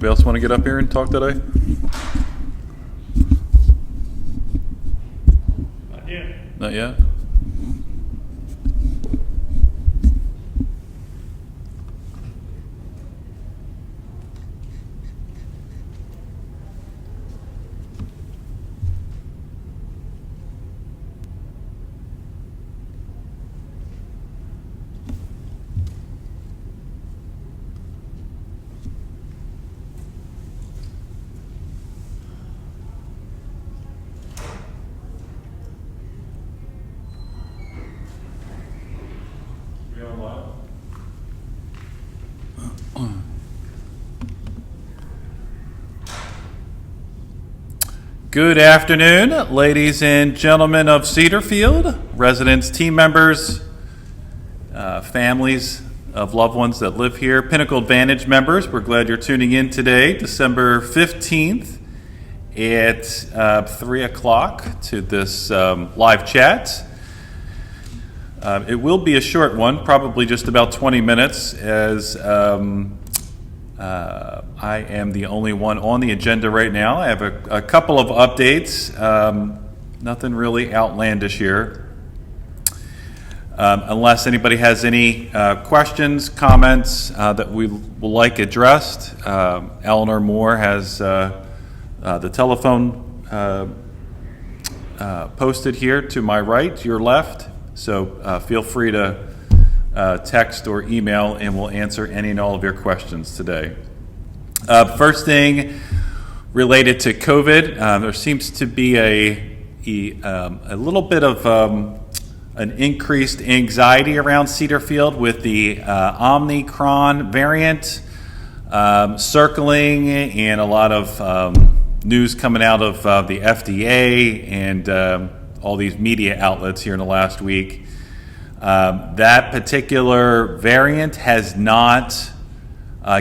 Anybody else want to get up here and talk today? Not yet. Not yet? Good afternoon, ladies and gentlemen of Cedarfield, residents, team members, families of loved ones that live here, Pinnacle Advantage members. We're glad you're tuning in today, December 15th at 3 o'clock to this live chat. It will be a short one, probably just about 20 minutes, as I am the only one on the agenda right now. I have a couple of updates, nothing really outlandish here. Unless anybody has any questions, comments that we would like addressed. Eleanor Moore has the telephone posted here to my right, your left. So feel free to text or email, and we'll answer any and all of your questions today. First thing related to COVID, there seems to be a little bit of an increased anxiety around Cedarfield with the Omicron variant circling, and a lot of news coming out of the FDA and all these media outlets here in the last week. That particular variant has not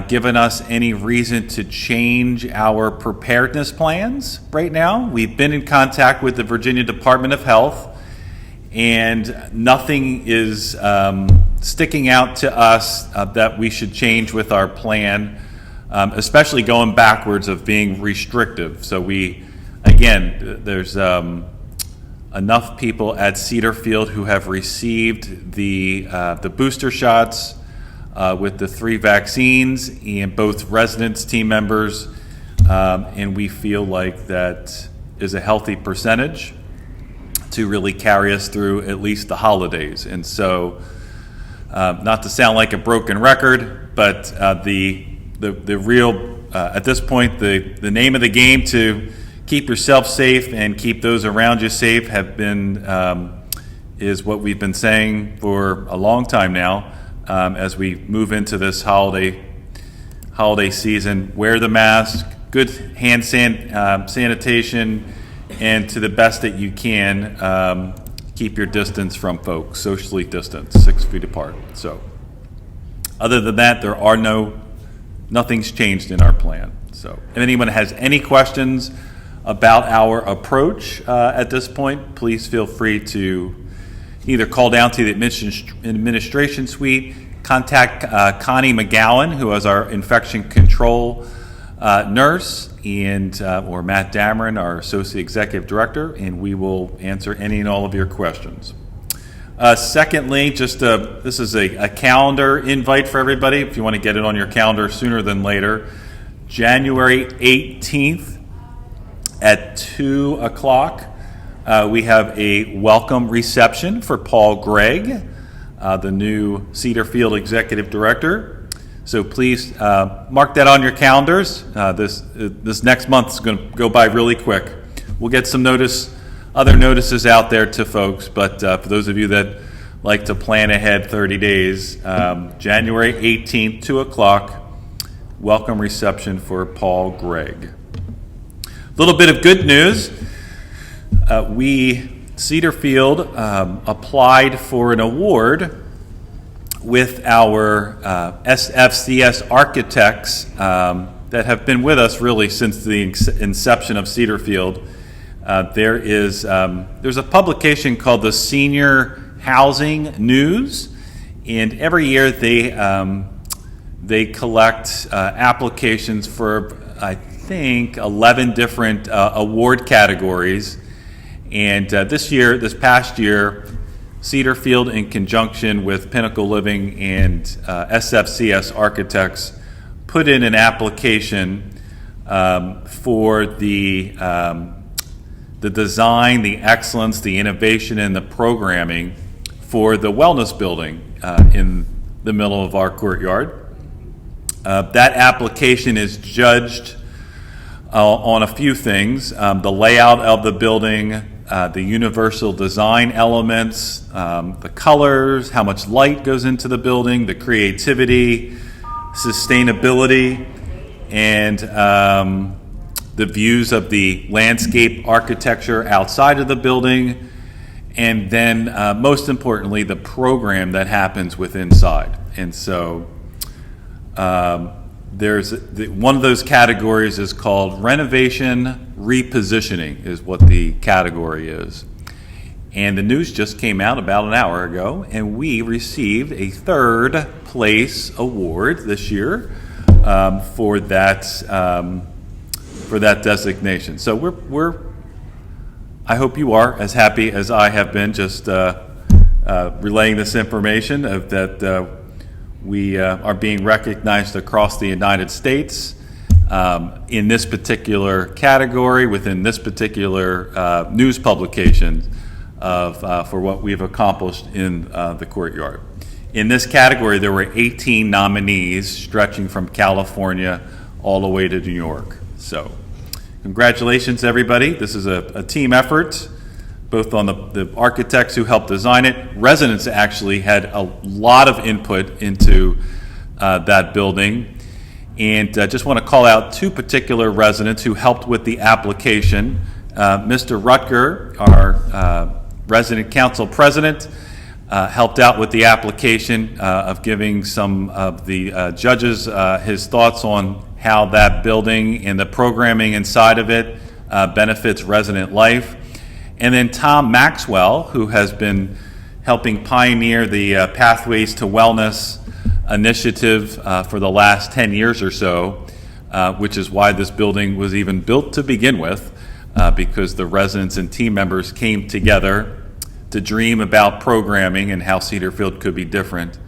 given us any reason to change our preparedness plans right now. We've been in contact with the Virginia Department of Health, and nothing is sticking out to us that we should change with our plan, especially going backwards of being restrictive. So there's enough people at Cedarfield who have received the booster shots with the 3 vaccines, and both residents, team members, and we feel like that is a healthy percentage to really carry us through at least the holidays. And so, not to sound like a broken record, but the real at this point the name of the game to keep yourself safe and keep those around you safe is what we've been saying for a long time now. As we move into this holiday season, wear the mask, good hand sanitation, and to the best that you can, keep your distance from folks, socially distanced, 6 feet apart. So, other than that, nothing's changed in our plan. So, if anyone has any questions about our approach at this point, please feel free to either call down to the administration suite, contact Connie McGowan, who is our infection control nurse, and or Matt Dameron, our associate executive director, and we will answer any and all of your questions. Secondly, this is a calendar invite for everybody. If you want to get it on your calendar sooner than later, January 18th at 2 o'clock. We have a welcome reception for Paul Gregg, the new Cedarfield Executive Director. So please mark that on your calendars. This next month is going to go by really quick. We'll get some other notices out there to folks, but for those of you that like to plan ahead 30 days, January 18th, 2 o'clock, welcome reception for Paul Gregg. A little bit of good news. Cedarfield applied for an award with our SFCS architects that have been with us really since the inception of Cedarfield. There's a publication called the Senior Housing News, and every year they They collect applications for, I think, 11 different award categories. And this past year, Cedar Field, in conjunction with Pinnacle Living and SFCS Architects, put in an application for the design, the excellence, the innovation, and the programming for the wellness building in the middle of our courtyard. That application is judged on a few things: the layout of the building, the universal design elements, the colors, how much light goes into the building, the creativity, sustainability, and the views of the landscape architecture outside of the building, and then most importantly, the program that happens with inside. And so one of those categories is called renovation repositioning, is what the category is. And the news just came out about an hour ago, and we received a third place award this year for that designation. So we're I hope you are as happy as I have been just relaying this information of that we are being recognized across the United States in this particular category within this particular news publication for what we've accomplished in the courtyard. In this category, there were 18 nominees stretching from California all the way to New York. So congratulations, everybody. This is a team effort, both on the architects who helped design it. Residents actually had a lot of input into that building. And just want to call out two particular residents who helped with the application. Mr. Rutger, our resident council president, helped out with the application of giving some of the judges his thoughts on how that building and the programming inside of it benefits resident life. And then Tom Maxwell, who has been helping pioneer the Pathways to Wellness initiative for the last 10 years or so, which is why this building was even built to begin with, because the residents and team members came together to dream about programming and how Cedar Field could be different.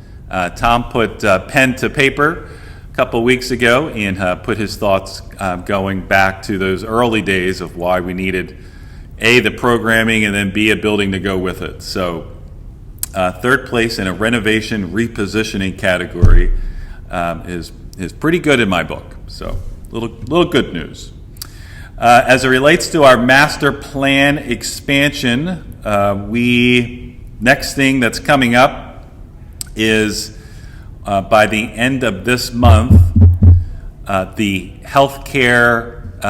Tom put pen to paper a couple weeks ago and put his thoughts going back to those early days of why we needed A, the programming, and then B, a building to go with it. So third place in a renovation repositioning category is pretty good in my book. So little good news. As it relates to our master plan expansion, next thing that's coming up is by the end of this month, the healthcare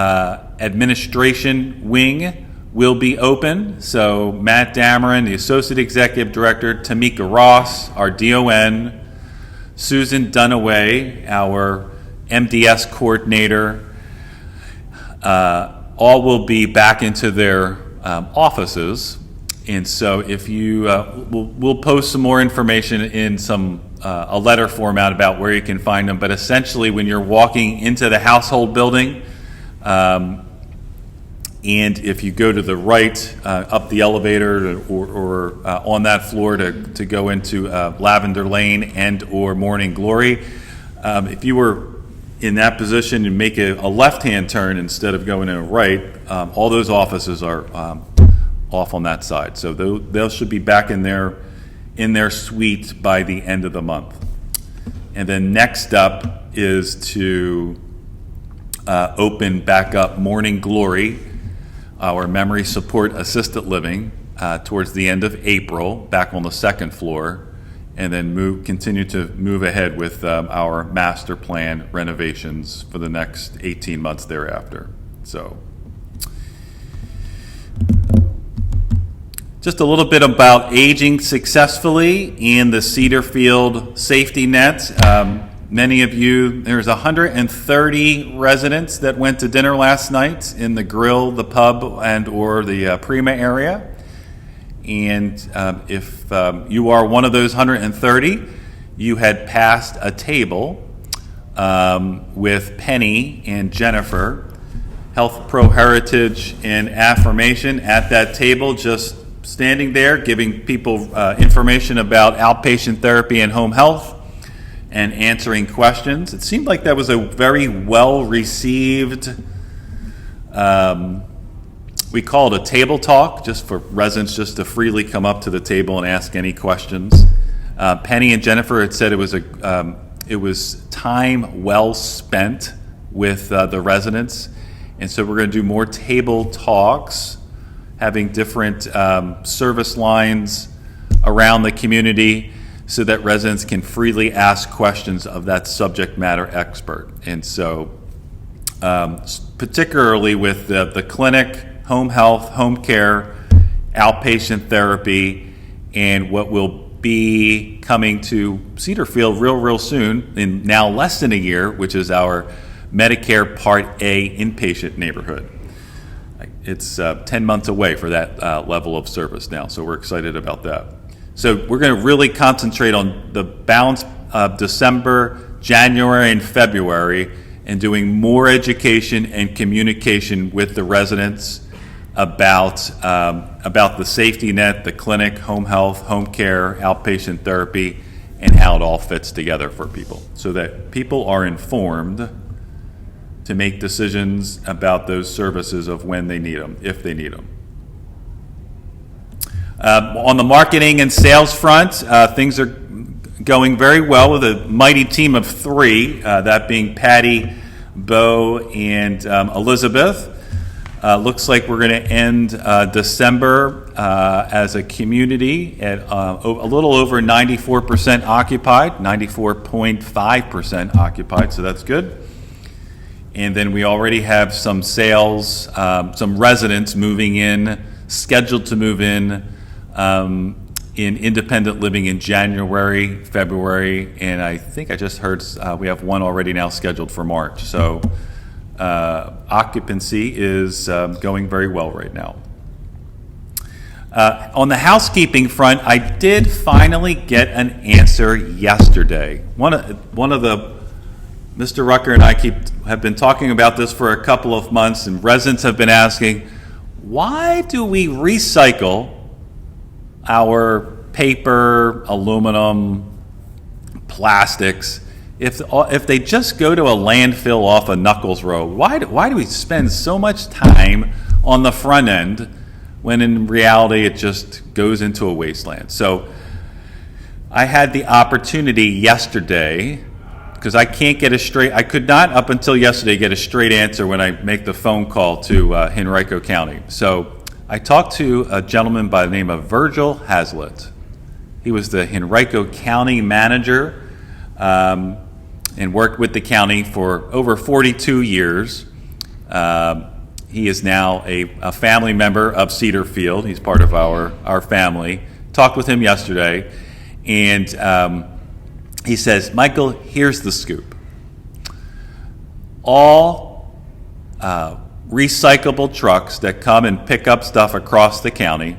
administration wing will be open. So Matt Dameron, the Associate Executive Director, Tamika Ross, our DON, Susan Dunaway, our MDS coordinator, all will be back into their offices. And so if you, we'll post some more information in a letter format about where you can find them. But essentially, when you're walking into the household building, and if you go to the right, up the elevator or on that floor to go into Lavender Lane and or Morning Glory, if you were in that position and make a left-hand turn instead of going in a right, all those offices are off on that side. So they should be back in their suite by the end of the month. And then next up is to open back up Morning Glory, our memory support assisted living, towards the end of April, back on the second floor, and then continue to move ahead with our master plan renovations for the next 18 months thereafter. So just a little bit about aging successfully and the Cedar Field safety net. Many of you, there's 130 residents that went to dinner last night in the grill, the pub, and or the Prima area. And if you are one of those 130, you had passed a table with Penny and Jennifer, Health Pro Heritage and Affirmation at that table, just standing there giving people information about outpatient therapy and home health and answering questions. It seemed like that was a very well received, we call it a table talk, just for residents just to freely come up to the table and ask any questions. Penny and Jennifer had said it was time well spent with the residents, and so we're going to do more table talks, having different service lines around the community so that residents can freely ask questions of that subject matter expert. And so particularly with the clinic, home health, home care, outpatient therapy, and what will be coming to Cedarfield real soon, in now less than a year, which is our Medicare Part A inpatient neighborhood. It's 10 months away for that level of service now, so we're excited about that. So we're going to really concentrate on the balance of December, January, and February, and doing more education and communication with the residents about the safety net, the clinic, home health, home care, outpatient therapy, and how it all fits together for people, so that people are informed to make decisions about those services of when they need them, if they need them. On the marketing and sales front, things are going very well with a mighty team of three, that being Patty, Bo, and Elizabeth. Looks like we're going to end December as a community at a little over 94% occupied, 94.5% occupied, so that's good. And then we already have some sales, some residents moving in, scheduled to move in independent living in January, February, and I think I just heard we have one already now scheduled for March. So occupancy is going very well right now. On the housekeeping front, I did finally get an answer yesterday. One of the Mr. Rucker and I have been talking about this for a couple of months, and residents have been asking, why do we recycle our paper, aluminum, plastics, if they just go to a landfill off of Knuckles Road? Why do we spend so much time on the front end when in reality it just goes into a wasteland? So I had the opportunity yesterday, because I could not up until yesterday get a straight answer when I make the phone call to Henrico County. So I talked to a gentleman by the name of Virgil Hazlitt. He was the Henrico County manager and worked with the county for over 42 years. He is now a family member of Cedarfield. He's part of our family. Talked with him yesterday, and he says, Michael, here's the scoop. All recyclable trucks that come and pick up stuff across the county,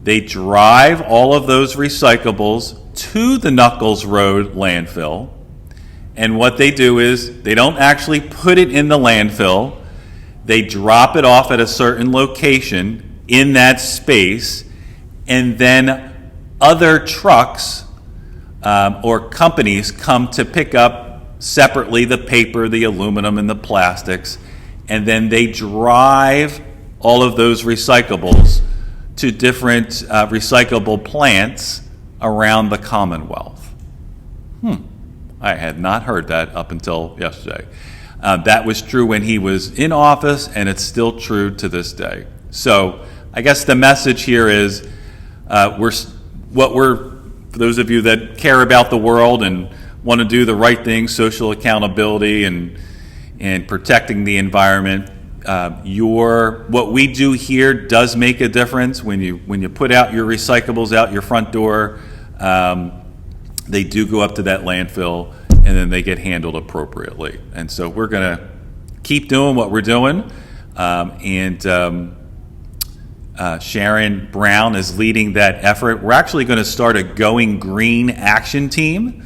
they drive all of those recyclables to the Knuckles Road landfill, and what they do is they don't actually put it in the landfill. They drop it off at a certain location in that space, and then other trucks or companies come to pick up separately the paper, the aluminum, and the plastics, and then they drive all of those recyclables to different recyclable plants around the Commonwealth. I had not heard that up until yesterday. That was true when he was in office, and it's still true to this day. So I guess the message here is for those of you that care about the world and want to do the right thing, social accountability and protecting the environment, what we do here does make a difference. When you put out your recyclables out your front door, they do go up to that landfill, and then they get handled appropriately. And so we're going to keep doing what we're doing, Sharon Brown is leading that effort. We're actually going to start a Going Green action team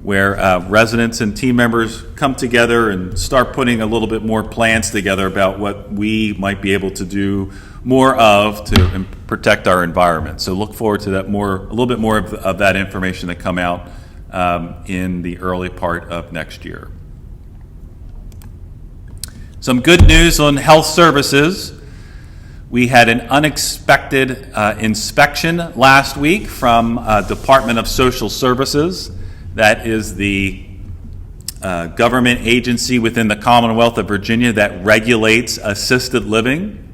where residents and team members come together and start putting a little bit more plans together about what we might be able to do more of to protect our environment. So look forward to that a little bit more of that information to come out in the early part of next year. Some good news on health services. We had an unexpected inspection last week from Department of Social Services. That is the government agency within the Commonwealth of Virginia that regulates assisted living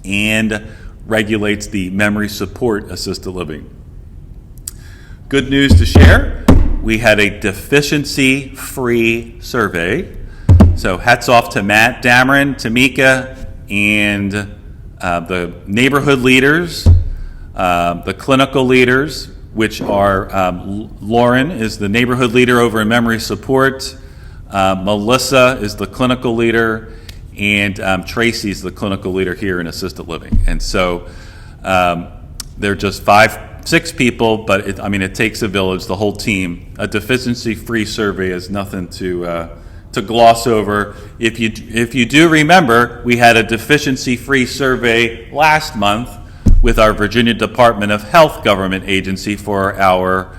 and regulates the memory support assisted living. Good news to share. We had a deficiency-free survey. So hats off to Matt Dameron, Tamika, and the neighborhood leaders, the clinical leaders, which are Lauren is the neighborhood leader over in memory support, Melissa is the clinical leader, and Tracy's the clinical leader here in assisted living. And so they're just 6 people, but it takes a village, the whole team. A deficiency-free survey is nothing to gloss over. If you do remember, we had a deficiency-free survey last month with our Virginia Department of Health government agency for our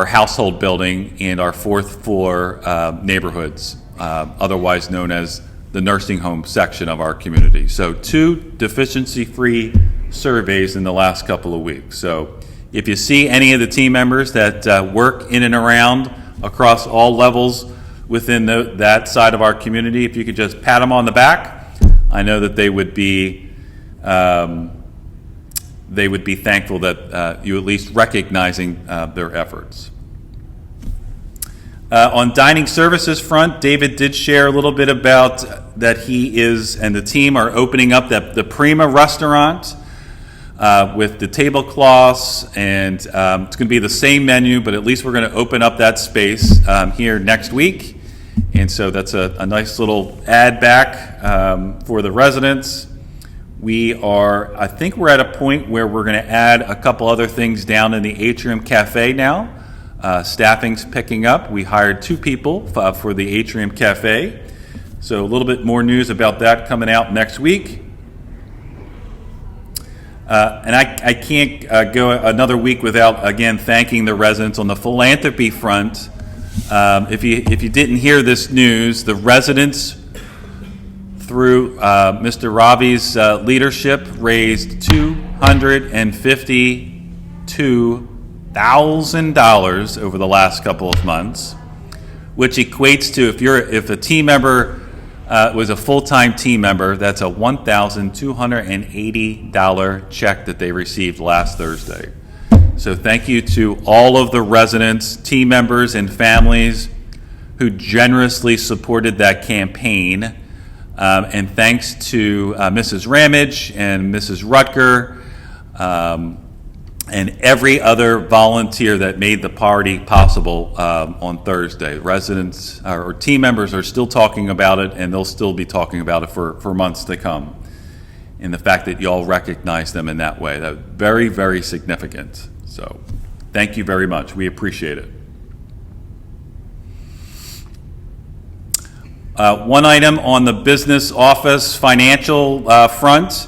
household building and our 4th floor neighborhoods, otherwise known as the nursing home section of our community. So 2 deficiency-free surveys in the last couple of weeks. So if you see any of the team members that work in and around across all levels within that side of our community, if you could just pat them on the back, I know that they would be thankful that you at least recognizing their efforts. On dining services front, David did share a little bit about that he is and the team are opening up the Prima restaurant with the tablecloths, and it's going to be the same menu, but at least we're going to open up that space here next week. And so that's a nice little add back for the residents. I think we're at a point where we're going to add a couple other things down in the Atrium Cafe now. Staffing's picking up. We hired 2 people for the Atrium Cafe. So a little bit more news about that coming out next week. And I can't go another week without, again, thanking the residents on the philanthropy front. If you didn't hear this news, the residents, through Mr. Ravi's leadership, raised $252,000 over the last couple of months, which equates to, if a team member was a full-time team member, that's a $1,280 check that they received last Thursday. So thank you to all of the residents, team members, and families who generously supported that campaign. And thanks to Mrs. Ramage and Mrs. Rutger and every other volunteer that made the party possible on Thursday. Residents or team members are still talking about it, and they'll still be talking about it for months to come. And the fact that y'all recognize them in that way, that's very, very significant. So thank you very much. We appreciate it. One item on the business office financial front,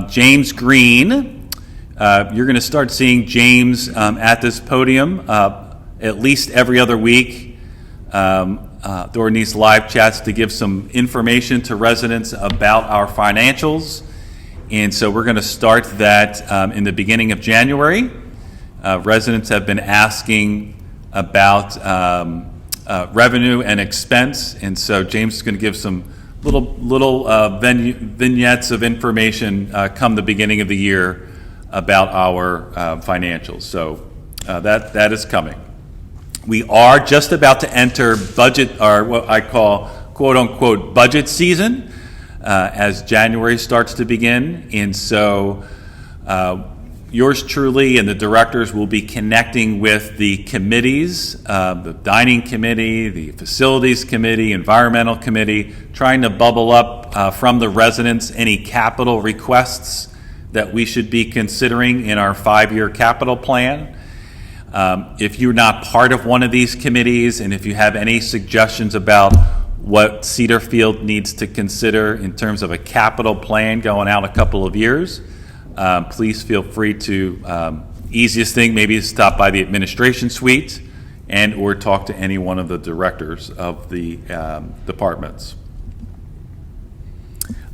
James Green. You're going to start seeing James at this podium at least every other week during these live chats to give some information to residents about our financials. And so we're going to start that in the beginning of January. Residents have been asking about revenue and expense, and so James is going to give some little vignettes of information come the beginning of the year about our financials. So that is coming. We are just about to enter budget, or what I call quote unquote budget season, as January starts to begin, and so yours truly and the directors will be connecting with the committees, the dining committee, the facilities committee, environmental committee, trying to bubble up from the residents any capital requests that we should be considering in our 5-year capital plan. If you're not part of one of these committees, and if you have any suggestions about what Cedar Field needs to consider in terms of a capital plan going out a couple of years, please feel free to, easiest thing maybe is stop by the administration suite and or talk to any one of the directors of the departments.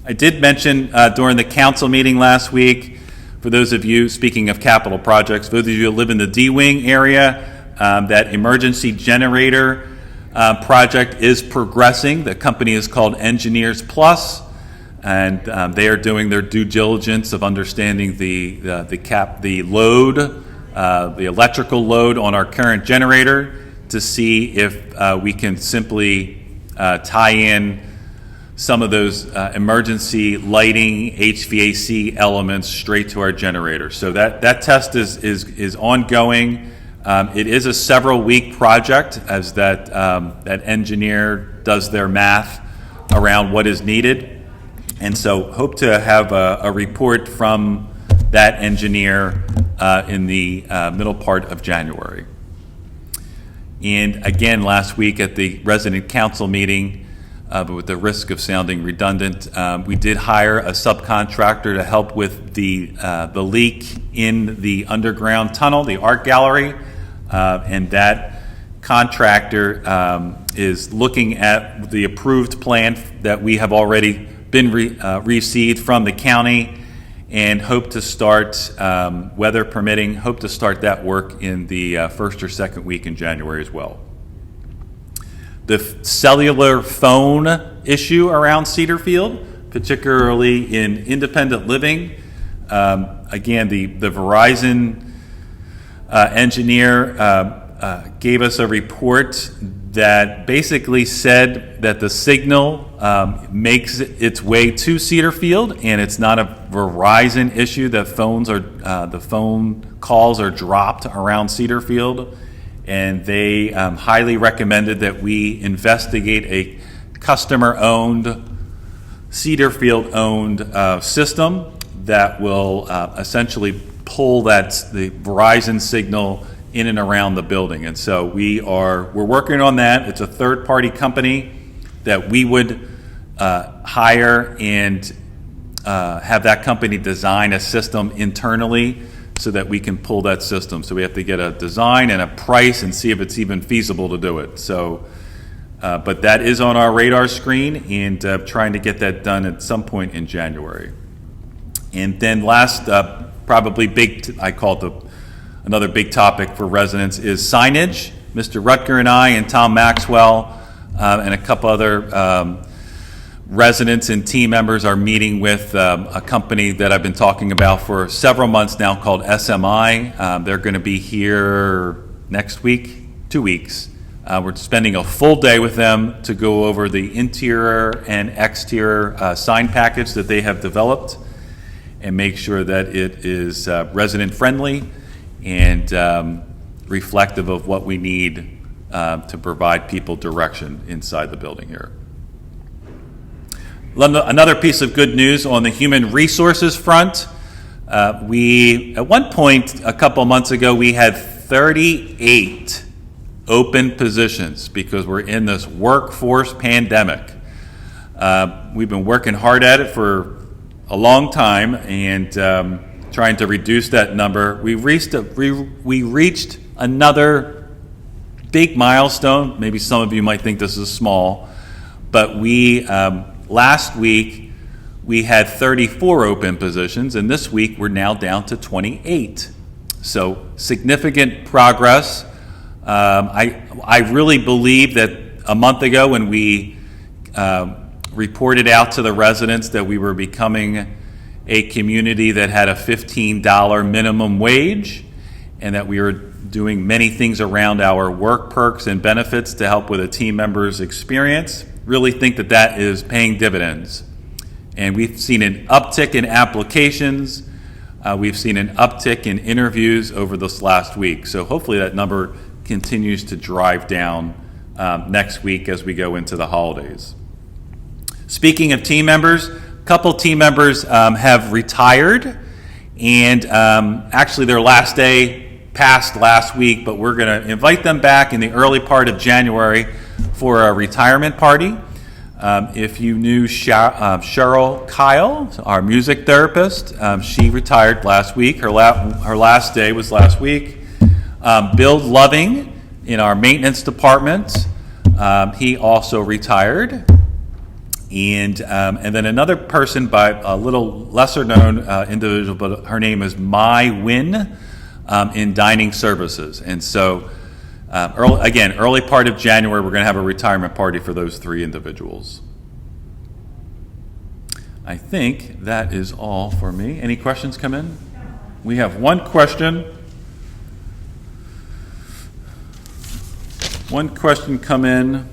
I did mention during the council meeting last week, for those of you, speaking of capital projects, for those of you who live in the D-Wing area, that emergency generator project is progressing. The company is called Engineers Plus, and they are doing their due diligence of understanding the load, the electrical load on our current generator to see if we can simply tie in some of those emergency lighting, HVAC elements straight to our generator. So that test is ongoing. It is a several-week project as that engineer does their math around what is needed. And so hope to have a report from that engineer in the middle part of January. And again, last week at the resident council meeting, but with the risk of sounding redundant, we did hire a subcontractor to help with the leak in the underground tunnel, the art gallery, and that contractor is looking at the approved plan that we have already been received from the county, and hope to start, weather permitting, hope to start that work in the first or second week in January as well. The cellular phone issue around Cedar Field, particularly in independent living. Again, the Verizon engineer gave us a report that basically said that the signal makes its way to Cedar Field, and it's not a Verizon issue that the phone calls are dropped around Cedar Field. And they highly recommended that we investigate a customer-owned, Cedar Field-owned system that will essentially pull the Verizon signal in and around the building. And so we're working on that. It's a third-party company that we would hire and have that company design a system internally so that we can pull that system. So we have to get a design and a price and see if it's even feasible to do it. So, but that is on our radar screen, and trying to get that done at some point in January. And then last, probably I call it another big topic for residents is signage. Mr. Rutger and I and Tom Maxwell and a couple other residents and team members are meeting with a company that I've been talking about for several months now called SMI. They're going to be here next week, 2 weeks. We're spending a full day with them to go over the interior and exterior sign package that they have developed and make sure that it is resident friendly and reflective of what we need to provide people direction inside the building here. Another piece of good news on the human resources front. We, at one point a couple months ago, we had 38 open positions because we're in this workforce pandemic. We've been working hard at it for a long time and trying to reduce that number. We reached another big milestone. Maybe some of you might think this is small, but last week, we had 34 open positions, and this week we're now down to 28. So significant progress. I really believe that a month ago when we reported out to the residents that we were becoming a community that had a $15 minimum wage and that we were doing many things around our work perks and benefits to help with a team member's experience, really think that is paying dividends. And we've seen an uptick in applications. We've seen an uptick in interviews over this last week. So hopefully that number continues to drive down next week as we go into the holidays. Speaking of team members, a couple team members have retired, and actually their last day passed last week, but we're going to invite them back in the early part of January for a retirement party. If you knew Cheryl Kyle, our music therapist, she retired last week. Her last day was last week. Bill Loving in our maintenance department, he also retired. And then another person by a little lesser known individual, but her name is Mai Win in dining services. And so, early part of January, we're going to have a retirement party for those three individuals. I think that is all for me. Any questions come in? We have one question. One question come in.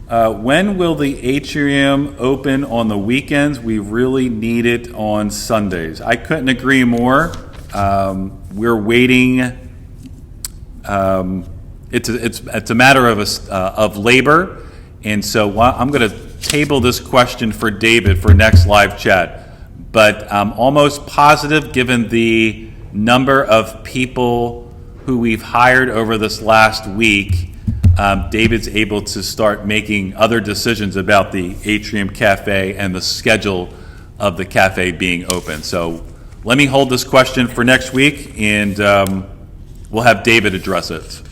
When will the Atrium open on the weekends? We really need it on Sundays. I couldn't agree more. We're waiting. It's a matter of labor, and so I'm going to table this question for David for next live chat. But I'm almost positive, given the number of people who we've hired over this last week, David's able to start making other decisions about the Atrium Cafe and the schedule of the cafe being open. So let me hold this question for next week, and we'll have David address it.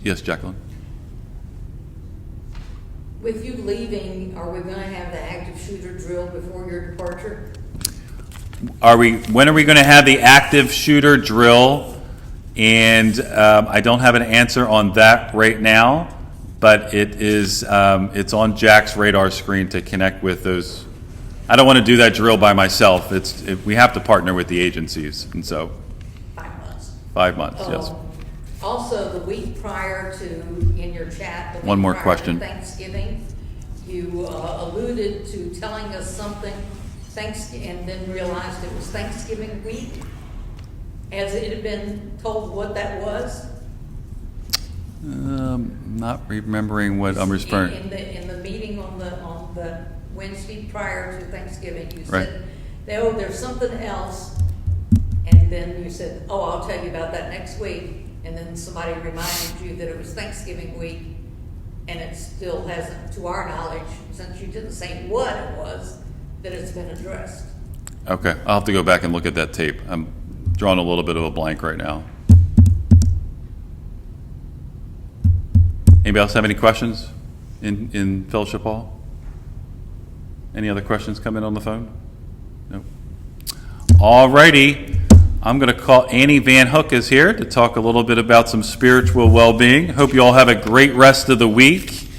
Yes, Jacqueline? With you leaving, are we going to have the active shooter drill before your departure? When are we going to have the active shooter drill? And I don't have an answer on that right now, but it's on Jack's radar screen to connect with those. I don't want to do that drill by myself. We have to partner with the agencies, and so 5 months. 5 months, yes. Also, the week prior to, in your chat, one more question. Thanksgiving, you alluded to telling us something, and then realized it was Thanksgiving week. Has it been told what that was? Not remembering what I'm referring. In the meeting on the Wednesday prior to Thanksgiving, you Right. said, "Oh, there's something else," and then you said, "Oh, I'll tell you about that next week." And then somebody reminded you that it was Thanksgiving week, and it still hasn't, to our knowledge, since you didn't say what it was, that it's been addressed. Okay, I'll have to go back and look at that tape. I'm drawing a little bit of a blank right now. Anybody else have any questions in Fellowship Hall? Any other questions come in on the phone? Nope. All righty. I'm going to call Annie Van Hook is here to talk a little bit about some spiritual well-being. Hope you all have a great rest of the week,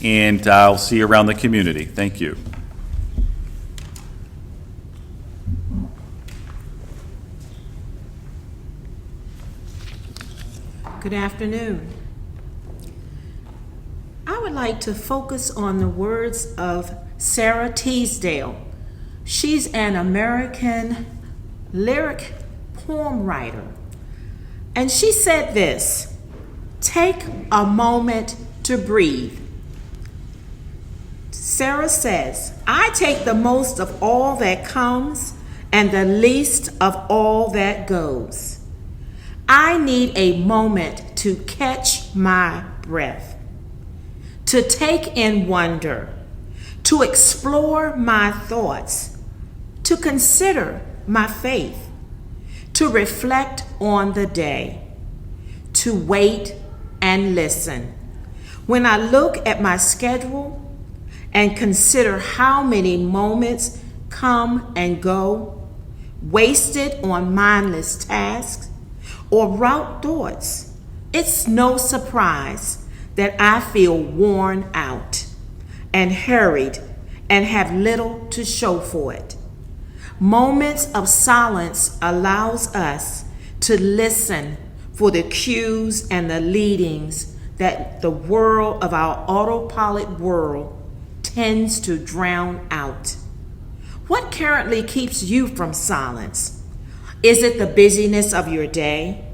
and I'll see you around the community. Thank you. Good afternoon. I would like to focus on the words of Sarah Teasdale. She's an American lyric poem writer. And she said this: take a moment to breathe. Sarah says, I take the most of all that comes and the least of all that goes. I need a moment to catch my breath, to take in wonder, to explore my thoughts, to consider my faith, to reflect on the day, to wait and listen. When I look at my schedule and consider how many moments come and go, wasted on mindless tasks or route thoughts, it's no surprise that I feel worn out and hurried and have little to show for it. Moments of silence allows us to listen for the cues and the leadings that the whirl of our autopilot world tends to drown out. What currently keeps you from silence? Is it the busyness of your day,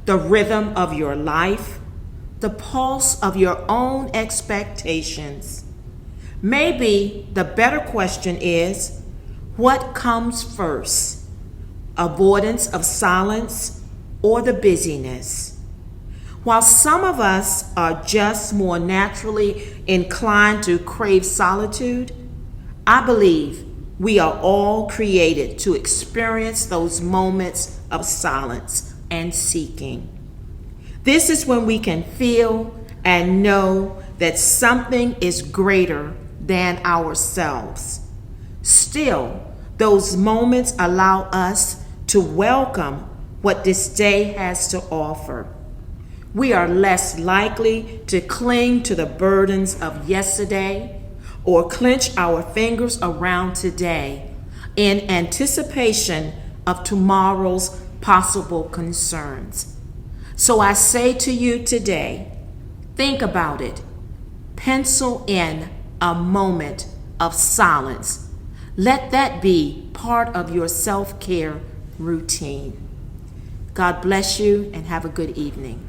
the rhythm of your life, the pulse of your own expectations? Maybe the better question is, what comes first, avoidance of silence, or the busyness. While some of us are just more naturally inclined to crave solitude, I believe we are all created to experience those moments of silence and seeking. This is when we can feel and know that something is greater than ourselves. Still, those moments allow us to welcome what this day has to offer. We are less likely to cling to the burdens of yesterday or clench our fingers around today in anticipation of tomorrow's possible concerns. So I say to you today, think about it. Pencil in a moment of silence. Let that be part of your self-care routine. God bless you and have a good evening.